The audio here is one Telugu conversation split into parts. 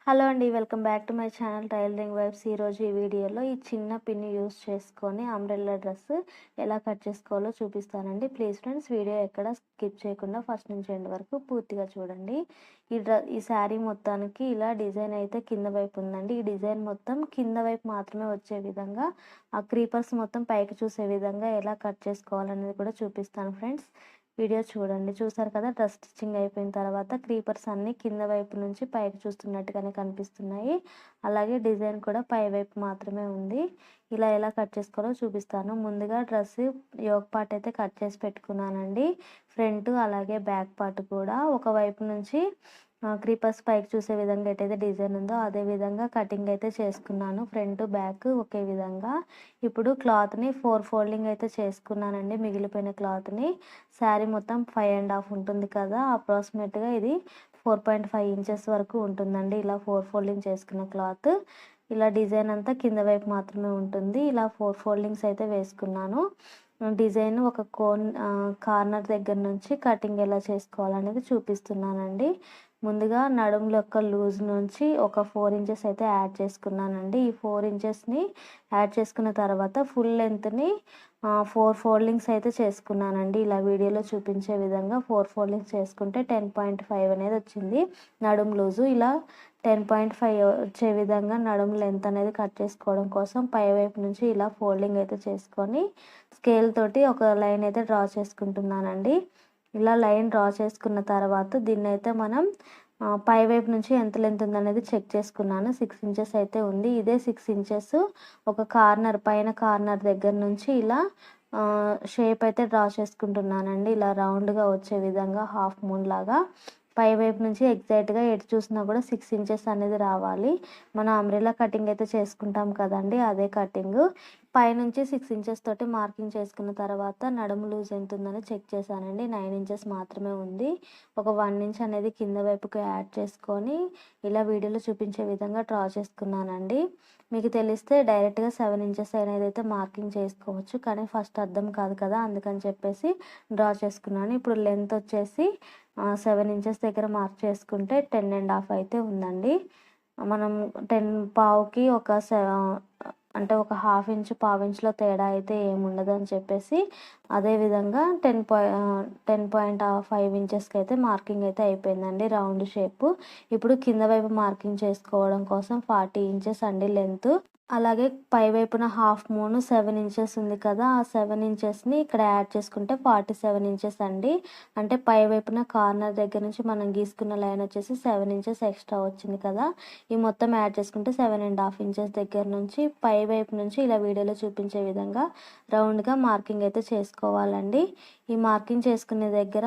హలో అండి. Welcome back to my channel tailoring vibes. ఈరోజు ఈ వీడియోలో ఈ చిన్న పిన్ని యూస్ చేసుకొని అంబ్రెల్లా డ్రెస్ ఎలా కట్ చేసుకోవాలో చూపిస్తానండి. ప్లీజ్ ఫ్రెండ్స్ వీడియో ఎక్కడ స్కిప్ చేయకుండా ఫస్ట్ నుంచి ఎండ్ వరకు పూర్తిగా చూడండి. ఈ శారీ మొత్తానికి ఇలా డిజైన్ అయితే కింద వైపు ఉందండి. ఈ డిజైన్ మొత్తం కింద వైపు మాత్రమే వచ్చే విధంగా ఆ క్రీపర్స్ మొత్తం పైకి చూసే విధంగా ఎలా కట్ చేసుకోవాలనేది కూడా చూపిస్తాను ఫ్రెండ్స్. వీడియో చూడండి. చూసారు కదా, డ్రెస్ స్టిచ్చింగ్ అయిపోయిన తర్వాత క్రీపర్స్ అన్నీ కింద వైపు నుంచి పైకి చూస్తున్నట్టుగానే కనిపిస్తున్నాయి. అలాగే డిజైన్ కూడా పై వైపు మాత్రమే ఉంది. ఇలా ఎలా కట్ చేసుకోవాలో చూపిస్తాను. ముందుగా డ్రెస్ యోక్ పార్ట్ అయితే కట్ చేసి పెట్టుకున్నానండి. ఫ్రంట్ అలాగే బ్యాక్ పార్ట్ కూడా ఒకవైపు నుంచి క్రీపర్స్ పైకి చూసే విధంగా ఎటైతే డిజైన్ ఉందో అదే విధంగా కటింగ్ అయితే చేసుకున్నాను. ఫ్రంట్ బ్యాక్ ఒకే విధంగా. ఇప్పుడు క్లాత్ని 4 ఫోల్డింగ్ అయితే చేసుకున్నానండి. మిగిలిపోయిన క్లాత్ని శారీ మొత్తం 5.5 ఉంటుంది కదా, అప్రాక్సిమేట్గా ఇది 4.5 ఇంచెస్ వరకు ఉంటుందండి. ఇలా 4 ఫోల్డింగ్ చేసుకున్న క్లాత్ ఇలా డిజైన్ అంతా కింద వైపు మాత్రమే ఉంటుంది. ఇలా 4 ఫోల్డింగ్స్ అయితే వేసుకున్నాను. డిజైన్ ఒక కార్నర్ దగ్గర నుంచి కటింగ్ ఎలా చేసుకోవాలనేది చూపిస్తున్నానండి. ముందుగా నడుము యొక్క లూజ్ నుంచి ఒక 4 ఇంచెస్ అయితే యాడ్ చేసుకున్నానండి. ఈ 4 ఇంచెస్ని యాడ్ చేసుకున్న తర్వాత ఫుల్ లెంత్ని 4 ఫోల్డింగ్స్ అయితే చేసుకున్నానండి. ఇలా వీడియోలో చూపించే విధంగా 4 ఫోల్డింగ్స్ చేసుకుంటే 10.5 అనేది వచ్చింది నడుము లూజు. ఇలా 10.5 వచ్చే విధంగా నడుము లెంత్ అనేది కట్ చేసుకోవడం కోసం పై వైపు నుంచి ఇలా ఫోల్డింగ్ అయితే చేసుకొని స్కేల్ తోటి ఒక లైన్ అయితే డ్రా చేసుకుంటున్నానండి. ఇలా లైన్ డ్రా చేసుకున్న తర్వాత దీన్ని అయితే మనం పై వైపు నుంచి ఎంత లెంత్ ఉందనేది చెక్ చేసుకున్నాను. 6 ఇంచెస్ అయితే ఉంది. ఇదే 6 ఇంచెస్ ఒక పైన కార్నర్ దగ్గర నుంచి ఇలా షేప్ అయితే డ్రా చేసుకుంటున్నానండి. ఇలా రౌండ్గా వచ్చే విధంగా హాఫ్ మూన్ లాగా పై వైపు నుంచి ఎగ్జాక్ట్గా ఎటు చూసినా కూడా 6 ఇంచెస్ అనేది రావాలి. మనం అంబ్రెల్లా కటింగ్ అయితే చేసుకుంటాం కదండి, అదే కటింగ్. పైనుంచి 6 ఇంచెస్ తోటి మార్కింగ్ చేసుకున్న తర్వాత నడుము లూజ్ ఎంత ఉందని చెక్ చేశానండి. 9 ఇంచెస్ మాత్రమే ఉంది. ఒక 1 ఇంచ్ అనేది కింద వైపుకి యాడ్ చేసుకొని ఇలా వీడియోలో చూపించే విధంగా డ్రా చేసుకున్నానండి. మీకు తెలిస్తే డైరెక్ట్గా 7 ఇంచెస్ అనేది అయితే మార్కింగ్ చేసుకోవచ్చు, కానీ ఫస్ట్ అర్థం కాదు కదా, అందుకని చెప్పేసి డ్రా చేసుకున్నాను. ఇప్పుడు లెంత్ వచ్చేసి 7 ఇంచెస్ దగ్గర మార్క్ చేసుకుంటే 10.5 అయితే ఉందండి. మనం 10 పావుకి అంటే ఒక హాఫ్ ఇంచ్ పావు ఇంచ్లో తేడా అయితే ఏముండదు అని చెప్పేసి అదేవిధంగా 10.5 ఇంచెస్కి అయితే మార్కింగ్ అయితే అయిపోయిందండి రౌండ్ షేపు. ఇప్పుడు కింద వైపు మార్కింగ్ చేసుకోవడం కోసం 40 ఇంచెస్ అండి లెంత్. అలాగే పై వైపున హాఫ్ మూన్ 7 ఇంచెస్ ఉంది కదా, ఆ 7 ఇంచెస్ని ఇక్కడ యాడ్ చేసుకుంటే 47 ఇంచెస్ అండి. అంటే పై వైపున కార్నర్ దగ్గర నుంచి మనం గీసుకున్న లైన్ వచ్చేసి 7 ఇంచెస్ ఎక్స్ట్రా వచ్చింది కదా, ఈ మొత్తం యాడ్ చేసుకుంటే 7.5 ఇంచెస్ దగ్గర నుంచి పై వైపు నుంచి ఇలా వీడియోలో చూపించే విధంగా రౌండ్గా మార్కింగ్ అయితే చేసుకోవాలండి. ఈ మార్కింగ్ చేసుకునే దగ్గర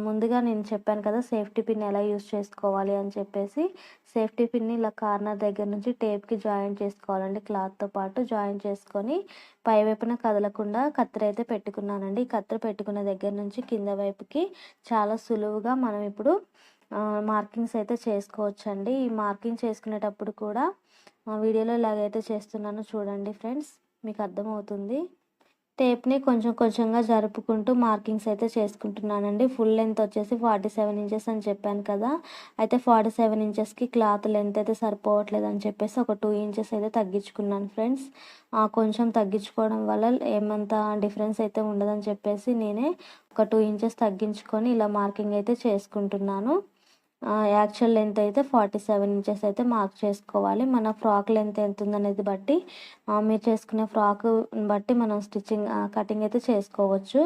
ముందుగా నేను చెప్పాను కదా సేఫ్టీ పిన్ ఎలా యూస్ చేసుకోవాలి అని చెప్పేసి, సేఫ్టీ పిన్ని ఇలా కార్నర్ దగ్గర నుంచి టేప్కి జాయిన్ చేసుకోవాలండి. క్లాత్తో పాటు జాయిన్ చేసుకొని పై వైపున కదలకుండా కత్తెర అయితే పెట్టుకున్నానండి. కత్తెర పెట్టుకున్న దగ్గర నుంచి కింద వైపుకి చాలా సులువుగా మనం ఇప్పుడు మార్కింగ్స్ అయితే చేసుకోవచ్చండి. ఈ మార్కింగ్ చేసుకునేటప్పుడు కూడా వీడియోలో ఇలాగైతే చేస్తున్నానో చూడండి ఫ్రెండ్స్, మీకు అర్థమవుతుంది. టేప్ని కొంచెం కొంచెంగా జరుపుకుంటూ మార్కింగ్స్ అయితే చేసుకుంటున్నానండి. ఫుల్ లెంత్ వచ్చేసి 47 ఇంచెస్ అని చెప్పాను కదా, అయితే 47 ఇంచెస్కి క్లాత్ లెంత్ అయితే సరిపోవట్లేదు అని చెప్పేసి ఒక 2 ఇంచెస్ అయితే తగ్గించుకున్నాను ఫ్రెండ్స్. కొంచెం తగ్గించుకోవడం వల్ల ఏమంత డిఫరెన్స్ అయితే ఉండదని చెప్పేసి నేనే ఒక 2 ఇంచెస్ తగ్గించుకొని ఇలా మార్కింగ్ అయితే చేసుకుంటున్నాను. యాక్చువల్ లెంత్ అయితే 47 ఇంచెస్ అయితే మార్క్ చేసుకోవాలి. మన ఫ్రాక్ లెంత్ ఎంత ఉందనేది బట్టి మీరు చేసుకునే ఫ్రాక్ బట్టి మనం కటింగ్ అయితే చేసుకోవచ్చు.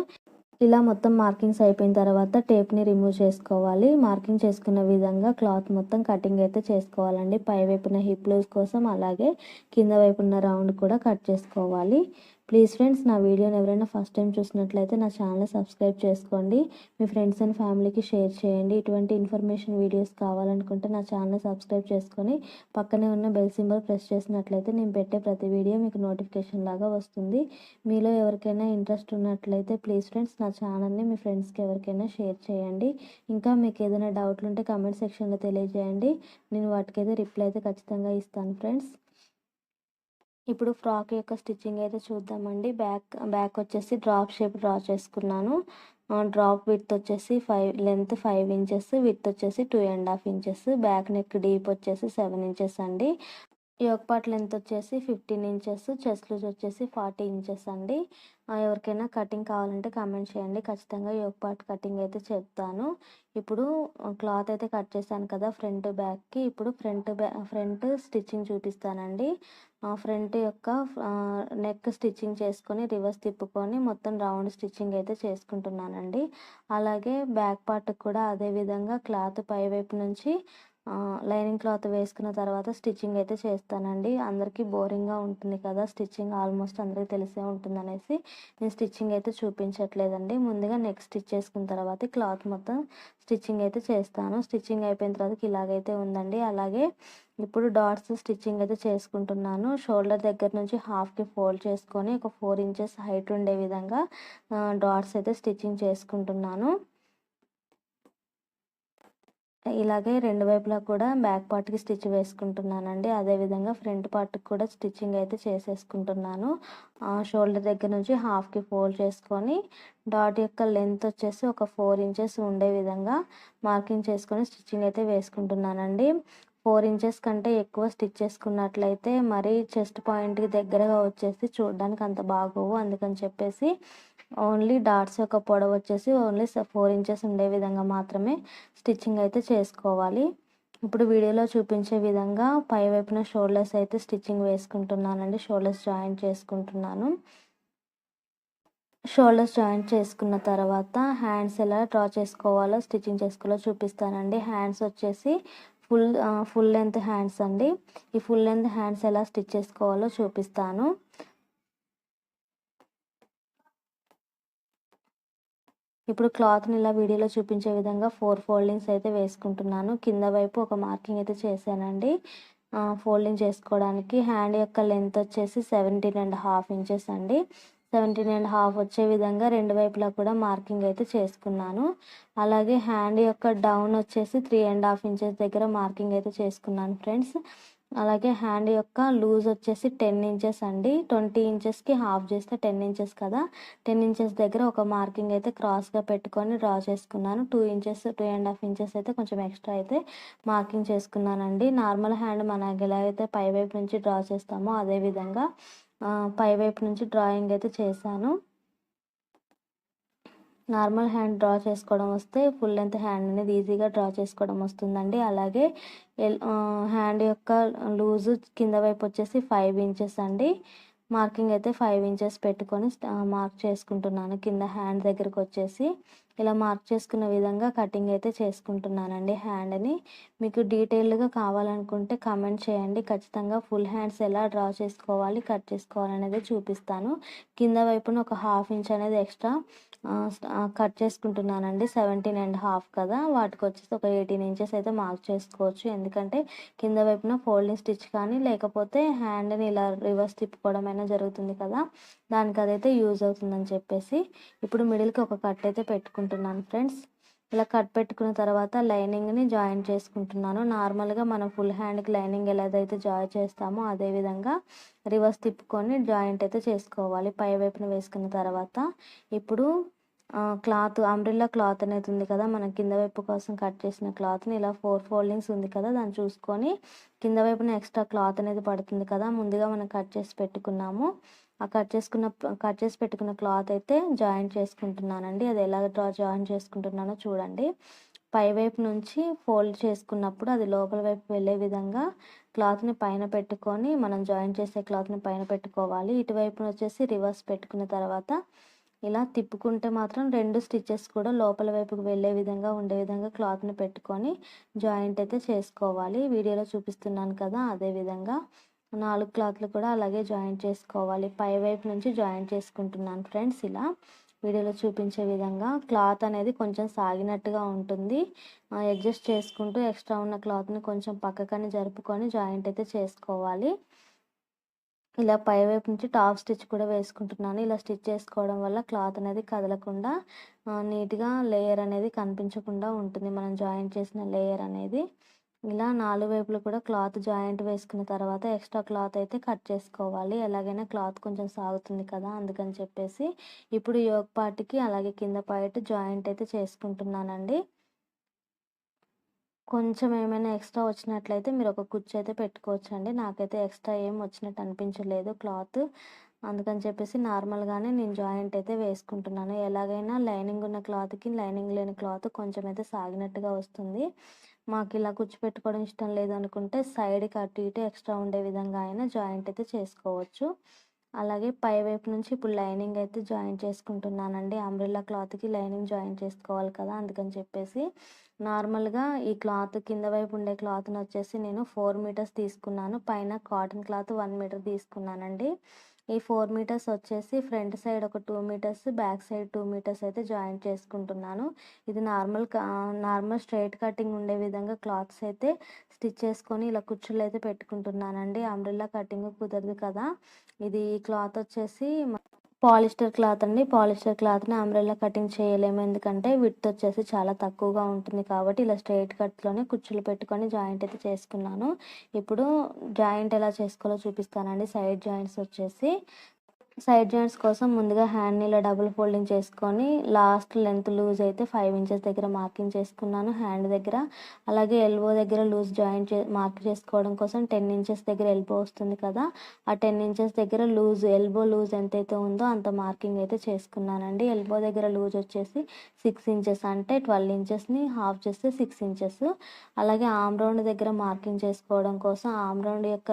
ఇలా మొత్తం మార్కింగ్స్ అయిపోయిన తర్వాత టేప్ని రిమూవ్ చేసుకోవాలి. మార్కింగ్ చేసుకున్న విధంగా క్లాత్ మొత్తం కటింగ్ అయితే చేసుకోవాలండి. పై వైపున హిప్ లూజ్ కోసం, అలాగే కింద వైపున రౌండ్ కూడా కట్ చేసుకోవాలి. ప్లీజ్ ఫ్రెండ్స్, నా వీడియోని ఎవరైనా ఫస్ట్ టైం చూసినట్లయితే నా ఛానల్ సబ్స్క్రైబ్ చేసుకోండి. మీ ఫ్రెండ్స్ అండ్ ఫ్యామిలీకి షేర్ చేయండి. ఇటువంటి ఇన్ఫర్మేషన్ వీడియోస్ కావాలనుకుంటే నా ఛానల్ సబ్స్క్రైబ్ చేసుకొని పక్కనే ఉన్న బెల్ సింబల్ ప్రెస్ చేసినట్లయితే నేను పెట్టే ప్రతి వీడియో మీకు నోటిఫికేషన్ లాగా వస్తుంది. మీలో ఎవరికైనా ఇంట్రెస్ట్ ఉన్నట్లయితే ప్లీజ్ ఫ్రెండ్స్ నా ఛానల్ని మీ ఫ్రెండ్స్కి ఎవరికైనా షేర్ చేయండి. ఇంకా మీకు ఏదైనా డౌట్లు ఉంటే కామెంట్ సెక్షన్లో తెలియజేయండి. నేను వాటికైతే రిప్లై అయితే ఖచ్చితంగా ఇస్తాను ఫ్రెండ్స్. ఇప్పుడు ఫ్రాక్ యొక్క స్టిచ్చింగ్ అయితే చూద్దామండి. బ్యాక్ వచ్చేసి డ్రాప్ షేప్ డ్రా చేసుకున్నాను. డ్రాప్ విడ్త్ వచ్చేసి 5, లెంత్ 5 ఇంచెస్, విడ్త్ వచ్చేసి 2.5 ఇంచెస్, బ్యాక్ నెక్ డీప్ వచ్చేసి 7 ఇంచెస్ అండి. యోక్ పార్ట్ లెంత్ వచ్చేసి 15 ఇంచెస్, చెస్ట్ లూజ్ వచ్చేసి 40 ఇంచెస్ అండి. ఎవరికైనా కటింగ్ కావాలంటే కామెంట్ చేయండి, ఖచ్చితంగా యోక్ పార్ట్ కటింగ్ అయితే చెప్తాను. ఇప్పుడు క్లాత్ అయితే కట్ చేశాను కదా ఫ్రంట్ బ్యాక్కి. ఇప్పుడు ఫ్రంట్ స్టిచ్చింగ్ చూపిస్తానండి. ఫ్రంట్ యొక్క నెక్ స్టిచ్చింగ్ చేసుకొని రివర్స్ తిప్పుకొని మొత్తం రౌండ్ స్టిచ్చింగ్ అయితే చేసుకుంటున్నానండి. అలాగే బ్యాక్ పార్ట్ కూడా అదే విధంగా క్లాత్ పై వైపు నుంచి లైనింగ్ క్లాత్ వేసుకున్న తర్వాత స్టిచ్చింగ్ అయితే చేస్తానండి. అందరికీ బోరింగ్గా ఉంటుంది కదా స్టిచ్చింగ్, ఆల్మోస్ట్ అందరికీ తెలిసే ఉంటుంది అనేసి నేను స్టిచ్చింగ్ అయితే చూపించట్లేదండి. ముందుగా నెక్ స్టిచ్ చేసుకున్న తర్వాత క్లాత్ మొత్తం స్టిచ్చింగ్ అయితే చేస్తాను. స్టిచ్చింగ్ అయిపోయిన తర్వాత ఇలాగైతే ఉందండి. అలాగే ఇప్పుడు డాట్స్ స్టిచ్చింగ్ అయితే చేసుకుంటున్నాను. షోల్డర్ దగ్గర నుంచి హాఫ్కి ఫోల్డ్ చేసుకొని ఒక 4 ఇంచెస్ హైట్ ఉండే విధంగా డాట్స్ అయితే స్టిచ్చింగ్ చేసుకుంటున్నాను. ఇలాగే రెండు వైపులా కూడా బ్యాక్ పార్ట్కి స్టిచ్ వేసుకుంటున్నానండి. అదేవిధంగా ఫ్రంట్ పార్ట్కి కూడా స్టిచ్చింగ్ అయితే చేసేసుకుంటున్నాను. షోల్డర్ దగ్గర నుంచి హాఫ్కి ఫోల్డ్ చేసుకొని డాట్ యొక్క లెంత్ వచ్చేసి ఒక 4 ఇంచెస్ ఉండే విధంగా మార్కింగ్ చేసుకొని స్టిచ్చింగ్ అయితే వేసుకుంటున్నానండి. 4 ఇంచెస్ కంటే ఎక్కువ స్టిచ్ చేసుకున్నట్లయితే మరీ చెస్ట్ పాయింట్కి దగ్గరగా వచ్చేసి చూడడానికి అంత బాగోవు. అందుకని చెప్పేసి ఓన్లీ డాట్స్ యొక్క పొడవు వచ్చేసి ఓన్లీ 4 ఇంచెస్ ఉండే విధంగా మాత్రమే స్టిచ్చింగ్ అయితే చేసుకోవాలి. ఇప్పుడు వీడియోలో చూపించే విధంగా పై వైపున షోల్డర్స్ అయితే స్టిచ్చింగ్ వేసుకుంటున్నానండి. షోల్డర్స్ జాయింట్ చేసుకుంటున్నాను. షోల్డర్స్ జాయింట్ చేసుకున్న తర్వాత హ్యాండ్స్ ఎలా డ్రా చేసుకోవాలో స్టిచ్చింగ్ చేసుకోవాలో చూపిస్తానండి. హ్యాండ్స్ వచ్చేసి ఫుల్ లెంత్ హ్యాండ్స్ అండి. ఈ ఫుల్ లెంత్ హ్యాండ్స్ ఎలా స్టిచ్ చేసుకోవాలో చూపిస్తాను. ఇప్పుడు క్లాత్ని ఇలా వీడియోలో చూపించే విధంగా 4 ఫోల్డింగ్స్ అయితే వేసుకుంటున్నాను. కింద వైపు ఒక మార్కింగ్ అయితే చేశానండి ఫోల్డింగ్ చేసుకోవడానికి. హ్యాండ్ యొక్క లెంత్ వచ్చేసి 17.5 ఇంచెస్ అండి. 17.5 వచ్చే విధంగా రెండు వైపులా కూడా మార్కింగ్ అయితే చేసుకున్నాను. అలాగే హ్యాండ్ యొక్క డౌన్ వచ్చేసి 3.5 ఇంచెస్ దగ్గర మార్కింగ్ అయితే చేసుకున్నాను ఫ్రెండ్స్. అలాగే హ్యాండ్ యొక్క లూజ్ వచ్చేసి 10 ఇంచెస్ అండి. 20 ఇంచెస్కి హాఫ్ చేస్తే 10 ఇంచెస్ కదా. 10 ఇంచెస్ దగ్గర ఒక మార్కింగ్ అయితే క్రాస్గా పెట్టుకొని డ్రా చేసుకున్నాను. 2 ఇంచెస్ 2.5 ఇంచెస్ అయితే కొంచెం ఎక్స్ట్రా అయితే మార్కింగ్ చేసుకున్నానండి. నార్మల్ హ్యాండ్ మనం ఎలా అయితే పై వైపు నుంచి డ్రా చేస్తామో అదేవిధంగా పై వైపు నుంచి డ్రాయింగ్ అయితే చేశాను. నార్మల్ హ్యాండ్ డ్రా చేసుకోవడం వస్తే ఫుల్ లెంత్ హ్యాండ్ అనేది ఈజీగా డ్రా చేసుకోవడం వస్తుందండి. అలాగే హ్యాండ్ యొక్క లూజు కింద వైపు వచ్చేసి 5 ఇంచెస్ అండి. మార్కింగ్ అయితే 5 ఇంచెస్ పెట్టుకొని మార్క్ చేసుకుంటున్నాను. కింద హ్యాండ్ దగ్గరకు వచ్చేసి ఇలా మార్క్ చేసుకున్న విధంగా కటింగ్ అయితే చేసుకుంటున్నానండి హ్యాండ్ని. మీకు డీటెయిల్డ్గా కావాలనుకుంటే కామెంట్ చేయండి, ఖచ్చితంగా ఫుల్ హ్యాండ్స్ ఎలా డ్రా చేసుకోవాలి, కట్ చేసుకోవాలి అనేది చూపిస్తాను. కింద వైపున ఒక హాఫ్ ఇంచ్ అనేది ఎక్స్ట్రా కట్ చేసుకుంటున్నానండి. 17.5 కదా, వాటికి వచ్చేసి ఒక 18 ఇంచెస్ అయితే మార్క్ చేసుకోవచ్చు. ఎందుకంటే కింద వైపున ఫోల్డింగ్ స్టిచ్ కానీ లేకపోతే హ్యాండ్ని ఇలా రివర్స్ తిప్పుకోవడం అయినా జరుగుతుంది కదా, దానికి అదైతే యూజ్ అవుతుందని చెప్పేసి ఇప్పుడు మిడిల్కి ఒక కట్ అయితే పెట్టుకుంటున్నాను ఫ్రెండ్స్. ఇలా కట్ పెట్టుకున్న తర్వాత లైనింగ్ని జాయిన్ చేసుకుంటున్నాను. నార్మల్గా మనం ఫుల్ హ్యాండ్కి లైనింగ్ ఎలాగైతే జాయిన్ చేస్తామో అదేవిధంగా రివర్స్ తిప్పుకొని జాయింట్ అయితే చేసుకోవాలి. పై వైపున వేసుకున్న తర్వాత ఇప్పుడు క్లాత్ అంబ్రెల్లా క్లాత్ అనేది ఉంది కదా, మనం కింద వైపు కోసం కట్ చేసిన క్లాత్ని ఇలా 4 ఫోల్డింగ్స్ ఉంది కదా, దాన్ని చూసుకొని కింద వైపున ఎక్స్ట్రా క్లాత్ అనేది పడుతుంది కదా, ముందుగా మనం కట్ చేసి పెట్టుకున్నాము. ఆ కట్ చేసి పెట్టుకున్న క్లాత్ అయితే జాయింట్ చేసుకుంటున్నానండి. అది ఎలా జాయిన్ చేసుకుంటున్నానో చూడండి. పై వైపు నుంచి ఫోల్డ్ చేసుకున్నప్పుడు అది లోపల వైపు వెళ్ళే విధంగా క్లాత్ని పైన పెట్టుకొని మనం జాయిన్ చేసే క్లాత్ని పైన పెట్టుకోవాలి. ఇటువైపు వచ్చేసి రివర్స్ పెట్టుకున్న తర్వాత ఇలా తిప్పుకుంటే మాత్రం 2 స్టిచ్చెస్ కూడా లోపల వైపుకి వెళ్ళే విధంగా ఉండే విధంగా క్లాత్ని పెట్టుకొని జాయింట్ అయితే చేసుకోవాలి. వీడియోలో చూపిస్తున్నాను కదా, అదే విధంగా 4 క్లాత్లు కూడా అలాగే జాయింట్ చేసుకోవాలి. పై వైపు నుంచి జాయింట్ చేసుకుంటున్నాను ఫ్రెండ్స్. ఇలా వీడియోలో చూపించే విధంగా క్లాత్ అనేది కొంచెం సాగినట్టుగా ఉంటుంది. అడ్జస్ట్ చేసుకుంటూ ఎక్స్ట్రా ఉన్న క్లాత్ని కొంచెం పక్కకని జరుపుకొని జాయింట్ అయితే చేసుకోవాలి. ఇలా పై వైపు నుంచి టాప్ స్టిచ్ కూడా వేసుకుంటున్నాను. ఇలా స్టిచ్ చేసుకోవడం వల్ల క్లాత్ అనేది కదలకుండా నీట్గా లేయర్ అనేది కనిపించకుండా ఉంటుంది, మనం జాయిన్ చేసిన లేయర్ అనేది. ఇలా 4 వైపులు కూడా క్లాత్ జాయింట్ వేసుకున్న తర్వాత ఎక్స్ట్రా క్లాత్ అయితే కట్ చేసుకోవాలి. ఎలాగైనా క్లాత్ కొంచెం సాగుతుంది కదా! అందుకని చెప్పేసి ఇప్పుడు యోక్ పార్ట్‌కి అలాగే కింద పార్ట్ జాయింట్ అయితే చేసుకుంటున్నానండి. కొంచెం ఏమైనా ఎక్స్ట్రా వచ్చినట్లయితే మీరు ఒక కుచ్చు అయితే పెట్టుకోవచ్చండి. నాకైతే ఎక్స్ట్రా ఏం వచ్చినట్టు అనిపించలేదు క్లాత్. అందుకని చెప్పేసి నార్మల్‌గానే నేను జాయింట్ అయితే వేసుకుంటున్నాను. ఎలాగైనా లైనింగ్ ఉన్న క్లాత్‌కి లైనింగ్ లేని క్లాత్ కొంచెం అయితే సాగినట్టుగా వస్తుంది. మాకు ఇలా కుచ్చు పెట్టుకోవడం ఇష్టం లేదనుకుంటే సైడ్‌కి అటు ఇటు ఎక్స్ట్రా ఉండే విధంగా అయినా జాయింట్ అయితే చేసుకోవచ్చు. అలాగే పై వైపు నుంచి ఇప్పుడు లైనింగ్ అయితే జాయింట్ చేసుకుంటున్నానండి. అంబ్రెల్లా క్లాత్‌కి లైనింగ్ జాయింట్ చేసుకోవాలి కదా! అందుకని చెప్పేసి నార్మల్‌గా ఈ క్లాత్ కింద వైపు ఉండే క్లాత్‌నొచ్చేసి నేను 4 మీటర్స్ తీసుకున్నాను. పైన కాటన్ క్లాత్ 1 మీటర్ తీసుకున్నానండి. ఈ 4 మీటర్స్ వచ్చేసి ఫ్రంట్ సైడ్ ఒక 2 మీటర్స్, బ్యాక్ సైడ్ 2 మీటర్స్ అయితే జాయింట్ చేసుకుంటున్నాను. ఇది నార్మల్ స్ట్రెయిట్ కటింగ్ ఉండే విధంగా క్లాత్స్ అయితే స్టిచ్ చేసుకొని ఇలా కుచ్చులైతే పెట్టుకుంటున్నానండి. అంబ్రెల్లా కటింగ్ కుదరదు కదా! ఇది క్లాత్ వచ్చేసి పాలిస్టర్ క్లాత్ అండి. పాలిస్టర్ క్లాత్‌ని అంబ్రెల్లా కటింగ్ చేయలేము. ఎందుకంటే విడ్త్ వచ్చేసి చాలా తక్కువగా ఉంటుంది కాబట్టి ఇలా స్ట్రెయిట్ కట్‌లోనే కుచ్చులు పెట్టుకొని జాయింట్ అయితే చేసుకున్నాను. ఇప్పుడు జాయింట్ ఎలా చేసుకోవాలో చూపిస్తానండి. సైడ్ జాయింట్స్ కోసం ముందుగా హ్యాండ్‌ని ఇలా డబుల్ ఫోల్డింగ్ చేసుకొని లాస్ట్ లెంత్ లూజ్ అయితే 5 ఇంచెస్ దగ్గర మార్కింగ్ చేసుకున్నాను హ్యాండ్ దగ్గర. అలాగే ఎల్బో దగ్గర లూజ్ జాయింట్ మార్క్ చేసుకోవడం కోసం 10 ఇంచెస్ దగ్గర ఎల్బో వస్తుంది కదా! ఆ 10 ఇంచెస్ దగ్గర ఎల్బో లూజ్ ఎంతైతే ఉందో అంత మార్కింగ్ అయితే చేసుకున్నానండి. ఎల్బో దగ్గర లూజ్ వచ్చేసి 6 ఇంచెస్ అంటే 12 ఇంచెస్‌ని హాఫ్ చేస్తే 6 ఇంచెస్. అలాగే ఆర్మ్ రౌండ్ దగ్గర మార్కింగ్ చేసుకోవడం కోసం ఆర్మ్ రౌండ్ యొక్క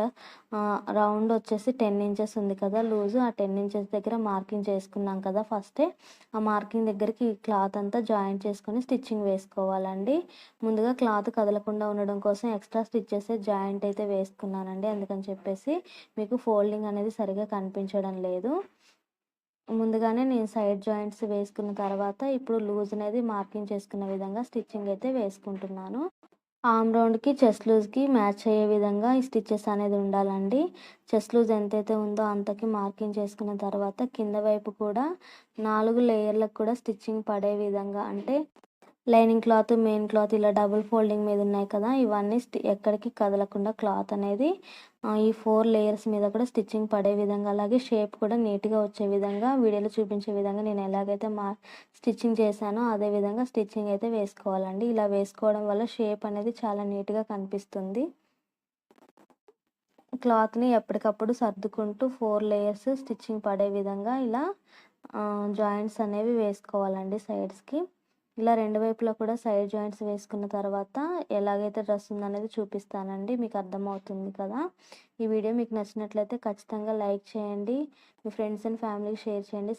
రౌండ్ వచ్చేసి 10 ఇంచెస్ ఉంది కదా లూజు. ఆ 10 ఇంచెస్ దగ్గర మార్కింగ్ చేసుకున్నాం కదా ఫస్టే. ఆ మార్కింగ్ దగ్గరికి ఈ క్లాత్ అంతా జాయింట్ చేసుకొని స్టిచ్చింగ్ వేసుకోవాలండి. ముందుగా క్లాత్ కదలకుండా ఉండడం కోసం ఎక్స్ట్రా స్టిచెస్ జాయింట్ అయితే వేసుకున్నానండి. అందుకని చెప్పేసి మీకు ఫోల్డింగ్ అనేది సరిగ్గా కనిపించడం లేదు. ముందుగానే నేను సైడ్ జాయింట్స్ వేసుకున్న తర్వాత ఇప్పుడు లూజ్ అనేది మార్కింగ్ చేసుకున్న విధంగా స్టిచ్చింగ్ అయితే వేసుకుంటున్నాను. ఆర్మ్ రౌండ్‌కి, చెస్ట్ లూజ్‌కి మ్యాచ్ అయ్యే విధంగా ఈ స్టిచెస్ అనేది ఉండాలండి. చెస్ట్ లూజ్ ఎంతైతే ఉందో అంతకి మార్కింగ్ చేసుకున్న తర్వాత కింద వైపు కూడా 4 లేయర్‌లకు కూడా స్టిచ్చింగ్ పడే విధంగా అంటే లైనింగ్ క్లాత్, మెయిన్ క్లాత్ ఇలా డబుల్ ఫోల్డింగ్ మీద ఉన్నాయి కదా! ఇవన్నీ ఎక్కడికి కదలకుండా క్లాత్ అనేది ఈ 4 లేయర్స్ మీద కూడా స్టిచ్చింగ్ పడే విధంగా, అలాగే షేప్ కూడా నీట్‌గా వచ్చే విధంగా వీడియోలో చూపించే విధంగా నేను ఎలాగైతే స్టిచ్చింగ్ చేశానో అదే విధంగా స్టిచ్చింగ్ అయితే వేసుకోవాలండి. ఇలా వేసుకోవడం వల్ల షేప్ అనేది చాలా నీట్‌గా కనిపిస్తుంది. క్లాత్‌ని ఎప్పటికప్పుడు సర్దుకుంటూ 4 లేయర్స్ స్టిచ్చింగ్ పడే విధంగా ఇలా జాయింట్స్ అనేవి వేసుకోవాలండి సైడ్స్‌కి. ఇలా 2 వైపులా కూడా సైడ్ జాయింట్స్ వేసుకున్న తర్వాత ఎలాగైతే డ్రెస్ ఉందనేది చూపిస్తానండి. మీకు అర్థమవుతుంది కదా! ఈ వీడియో మీకు నచ్చినట్లయితే ఖచ్చితంగా లైక్ చేయండి. మీ ఫ్రెండ్స్ అండ్ ఫ్యామిలీకి షేర్ చేయండి.